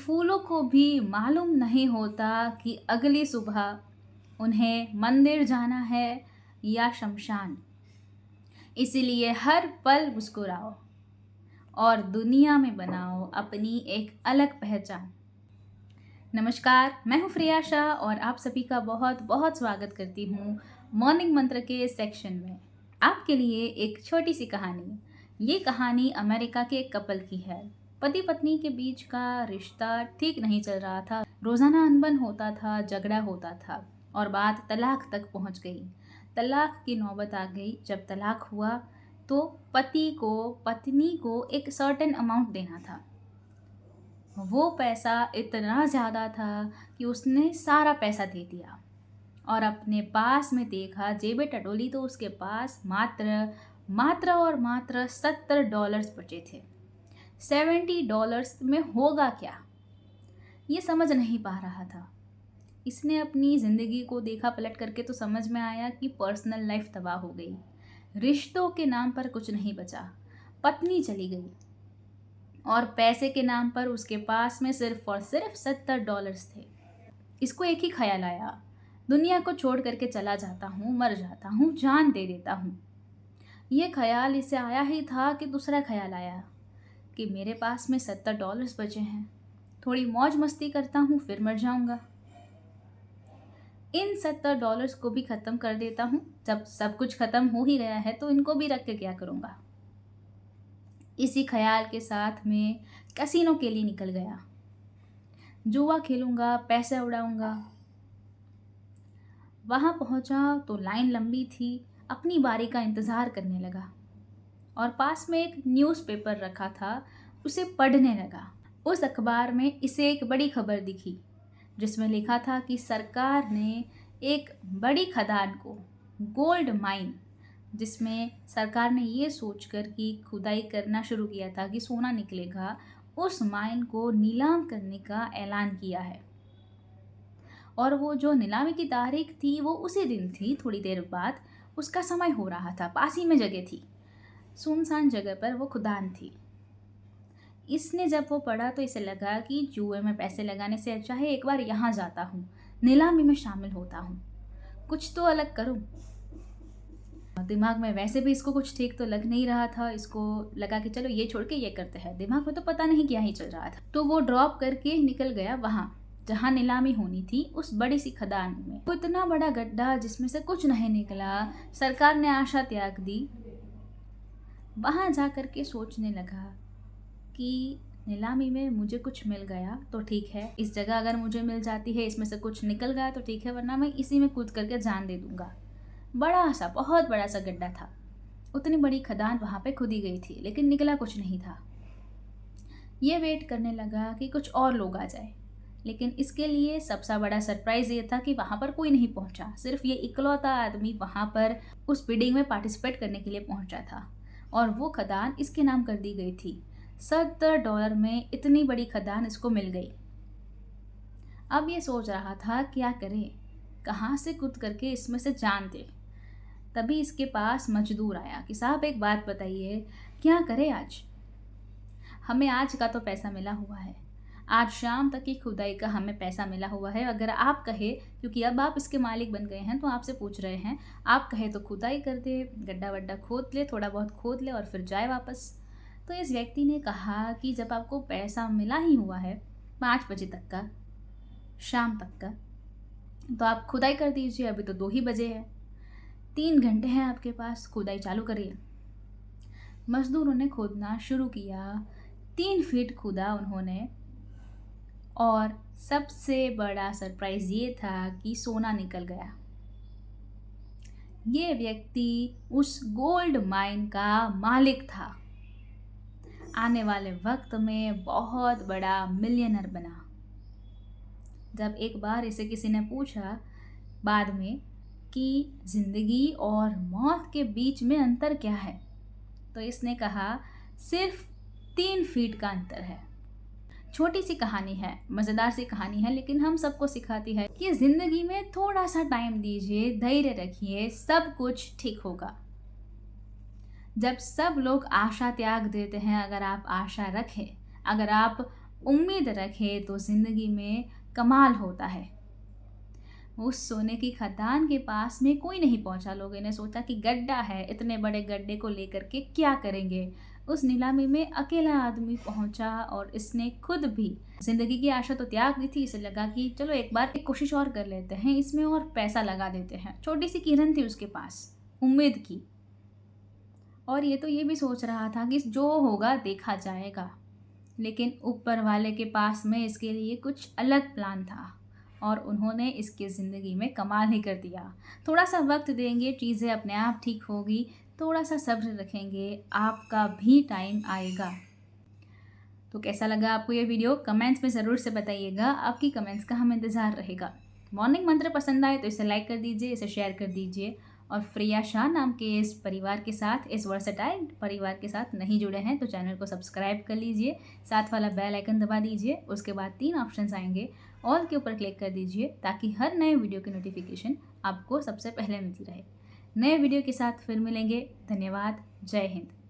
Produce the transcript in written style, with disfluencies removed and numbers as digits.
फूलों को भी मालूम नहीं होता कि अगली सुबह उन्हें मंदिर जाना है या शमशान। इसीलिए हर पल मुस्कुराओ और दुनिया में बनाओ अपनी एक अलग पहचान। नमस्कार, मैं हूँ प्रियाशा और आप सभी का बहुत बहुत स्वागत करती हूँ मॉर्निंग मंत्र के सेक्शन में। आपके लिए एक छोटी सी कहानी। ये कहानी अमेरिका के एक कपल की है। पति पत्नी के बीच का रिश्ता ठीक नहीं चल रहा था। रोजाना अनबन होता था, झगड़ा होता था और बात तलाक तक पहुंच गई। तलाक की नौबत आ गई। जब तलाक हुआ तो पति को पत्नी को एक सर्टेन अमाउंट देना था। वो पैसा इतना ज़्यादा था कि उसने सारा पैसा दे दिया और अपने पास में देखा, जेबें टटोली तो उसके पास मात्र मात्र और मात्र $70 बचे थे। $70 में होगा क्या, ये समझ नहीं पा रहा था। इसने अपनी ज़िंदगी को देखा पलट करके तो समझ में आया कि पर्सनल लाइफ तबाह हो गई। रिश्तों के नाम पर कुछ नहीं बचा। पत्नी चली गई और पैसे के नाम पर उसके पास में सिर्फ और सिर्फ $70 थे। इसको एक ही ख्याल आया, दुनिया को छोड़ करके चला जाता हूँ, मर जाता हूँ, जान दे देता हूँ। ये ख्याल इसे आया ही था कि दूसरा ख्याल आया कि मेरे पास में $70 बचे हैं, थोड़ी मौज मस्ती करता हूँ, फिर मर जाऊँगा। इन $70 को भी ख़त्म कर देता हूँ। जब सब कुछ ख़त्म हो ही गया है तो इनको भी रख के क्या करूँगा। इसी ख्याल के साथ में कैसीनो के लिए निकल गया। जुआ खेलूँगा, पैसे उड़ाऊँगा। वहाँ पहुँचा तो लाइन लंबी थी। अपनी बारी का इंतज़ार करने लगा और पास में एक न्यूज़पेपर रखा था, उसे पढ़ने लगा। उस अखबार में इसे एक बड़ी खबर दिखी जिसमें लिखा था कि सरकार ने एक बड़ी खदान को, गोल्ड माइन, जिसमें सरकार ने ये सोचकर कि खुदाई करना शुरू किया था कि सोना निकलेगा, उस माइन को नीलाम करने का ऐलान किया है। और वो जो नीलामी की तारीख थी वो उसी दिन थी। थोड़ी देर बाद उसका समय हो रहा था। पास ही में जगह थी, सुनसान जगह पर वो खदान थी। इसने जब वो पढ़ा तो इसे लगा कि जुए में पैसे लगाने से अच्छा है एक बार यहाँ जाता हूँ, नीलामी में शामिल होता हूँ, कुछ तो अलग करूँ। दिमाग में वैसे भी इसको कुछ ठीक तो लग नहीं रहा था। इसको लगा कि चलो ये छोड़ के ये करते हैं। दिमाग में तो पता नहीं क्या ही चल रहा था। तो वो ड्रॉप करके निकल गया वहाँ जहाँ नीलामी होनी थी, उस बड़ी सी खदान में। वो इतना बड़ा गड्ढा जिसमें से कुछ नहीं निकला। सरकार ने आशा त्याग दी। वहाँ जा कर के सोचने लगा कि नीलामी में मुझे कुछ मिल गया तो ठीक है, इस जगह अगर मुझे मिल जाती है, इसमें से कुछ निकल गया तो ठीक है, वरना मैं इसी में कूद करके जान दे दूंगा। बड़ा सा, बहुत बड़ा सा गड्ढा था। उतनी बड़ी खदान वहाँ पे खुदी गई थी लेकिन निकला कुछ नहीं था। ये वेट करने लगा कि कुछ और लोग आ जाए, लेकिन इसके लिए सबसे बड़ा सरप्राइज़ ये था कि वहाँ पर कोई नहीं पहुँचा। सिर्फ ये इकलौता आदमी वहाँ पर उस बिडिंग में पार्टिसिपेट करने के लिए पहुँचा था और वो खदान इसके नाम कर दी गई थी। $70 में इतनी बड़ी खदान इसको मिल गई। अब ये सोच रहा था क्या करे, कहाँ से कूद करके इसमें से जान दे। तभी इसके पास मजदूर आया कि साहब एक बात बताइए, क्या करें आज? हमें आज का तो पैसा मिला हुआ है, आज शाम तक की खुदाई का हमें पैसा मिला हुआ है। अगर आप कहे, क्योंकि अब आप इसके मालिक बन गए हैं तो आपसे पूछ रहे हैं, आप कहे तो खुदाई कर दे, गड्ढा वड्ढा खोद ले, थोड़ा बहुत खोद ले और फिर जाए वापस। तो इस व्यक्ति ने कहा कि जब आपको पैसा मिला ही हुआ है 5 बजे तक का, शाम तक का, तो आप खुदाई कर दीजिए। अभी तो 2 ही बजे है, 3 घंटे हैं आपके पास, खुदाई चालू करिए। मजदूरों ने खोदना शुरू किया। 3 फीट खुदा उन्होंने और सबसे बड़ा सरप्राइज ये था कि सोना निकल गया। ये व्यक्ति उस गोल्ड माइन का मालिक था। आने वाले वक्त में बहुत बड़ा मिलियनर बना। जब एक बार इसे किसी ने पूछा बाद में कि ज़िंदगी और मौत के बीच में अंतर क्या है, तो इसने कहा सिर्फ 3 फीट का अंतर है। छोटी सी कहानी है, मज़ेदार सी कहानी है, लेकिन हम सबको सिखाती है कि ज़िंदगी में थोड़ा सा टाइम दीजिए, धैर्य रखिए, सब कुछ ठीक होगा। जब सब लोग आशा त्याग देते हैं, अगर आप आशा रखें, अगर आप उम्मीद रखे तो ज़िंदगी में कमाल होता है। उस सोने की खदान के पास में कोई नहीं पहुंचा। लोगों ने सोचा कि गड्ढा है, इतने बड़े गड्ढे को लेकर के क्या करेंगे। उस नीलामी में अकेला आदमी पहुंचा और इसने खुद भी जिंदगी की आशा तो त्याग दी थी। इसे लगा कि चलो एक बार एक कोशिश और कर लेते हैं, इसमें और पैसा लगा देते हैं। छोटी सी किरण थी उसके पास, उम्मीद की। और ये तो ये भी सोच रहा था कि जो होगा देखा जाएगा, लेकिन ऊपर वाले के पास में इसके लिए कुछ अलग प्लान था और उन्होंने इसके ज़िंदगी में कमाल ही कर दिया। थोड़ा सा वक्त देंगे, चीज़ें अपने आप ठीक होगी। थोड़ा सा सब्र रखेंगे, आपका भी टाइम आएगा। तो कैसा लगा आपको ये वीडियो, कमेंट्स में ज़रूर से बताइएगा। आपकी कमेंट्स का हम इंतज़ार रहेगा। मॉर्निंग मंत्र पसंद आए तो इसे लाइक कर दीजिए, इसे शेयर कर दीजिए। और फ्रिया शाह नाम के इस परिवार के साथ, इस वर्सेटाइल परिवार के साथ नहीं जुड़े हैं तो चैनल को सब्सक्राइब कर लीजिए, साथ वाला बेल आइकन दबा दीजिए। उसके बाद 3 ऑप्शंस आएंगे, ऑल के ऊपर क्लिक कर दीजिए ताकि हर नए वीडियो की नोटिफिकेशन आपको सबसे पहले मिलती रहे। नए वीडियो के साथ फिर मिलेंगे। धन्यवाद। जय हिंद।